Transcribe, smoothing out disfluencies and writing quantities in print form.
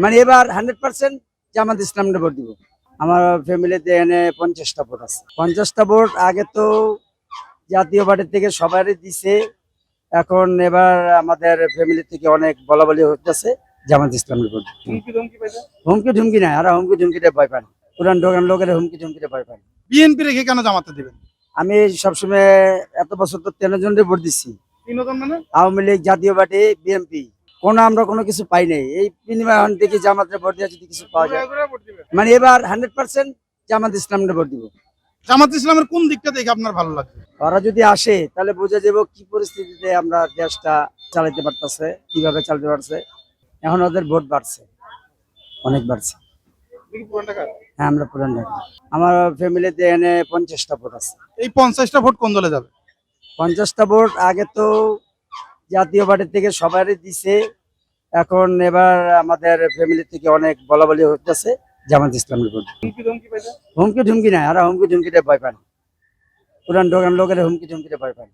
মানে এবার 100% জামাত ইসলামকে ভোট দিব। আমার ফ্যামিলিতে এনে 50টা ভোট আছে। 50টা ভোট আগে তো জাতীয় পার্টি থেকে সবারই দিছে, এখন এবার আমাদের ফ্যামিলি থেকে অনেক বলা বলি হচ্ছে জামাত ইসলামের ভোট। হুমকি ঝুমকি নাই, আর হুমকি ঝুমকিতে ভয় পান, পুরান দোকান লোকের হুমকি ঝুমকিতে ভয় পান। বিএনপি রেখে কেন জামাতে দিবেন? আমি সবসময় এত বছর তো 13 জনের ভোট দিচ্ছি। 3 জন মানে আওয়ামী লীগ, জাতীয় পার্টি, বিএনপি, আমরা কোনো কিছু পাই নাই। এই বিনিময় দেখি জামাতের ভোট দিয়ে যদি কিছু পাওয়া যায়, মানে এবার 100% জামাত ইসলামের ভোট দিব। জামাত ইসলামের কোন দিকটা দেখে আপনার ভালো লাগে? ওরা যদি আসে তাহলে বোঝা যাবো কি পরিস্থিতিতে আমরা দেশটা চালাতে পারতেছে, কিভাবে চালাতে পারছে। এখন ওদের ভোট বাড়ছে, অনেক বাড়ছে। হ্যাঁ, আমরা পুরান ঢাকা। আমার ফ্যামিলিতে এনে 50টা ভোট আছে। এই 50টা ভোট কোন দলে যাবে? 50টা ভোট আগে তো জাতীয় পার্টি থেকে সবারই দিছে, এখন এবার আমাদের ফ্যামিলি থেকে অনেক বলা বলি হচ্ছে জামাত ইসলামের ভোট। হুমকি ঝুমকি নাই, আর হুমকি ঝুমকিতে ভয় পান, পুরান দোকান লোকের হুমকি ঝুমকিতে ভয় পান।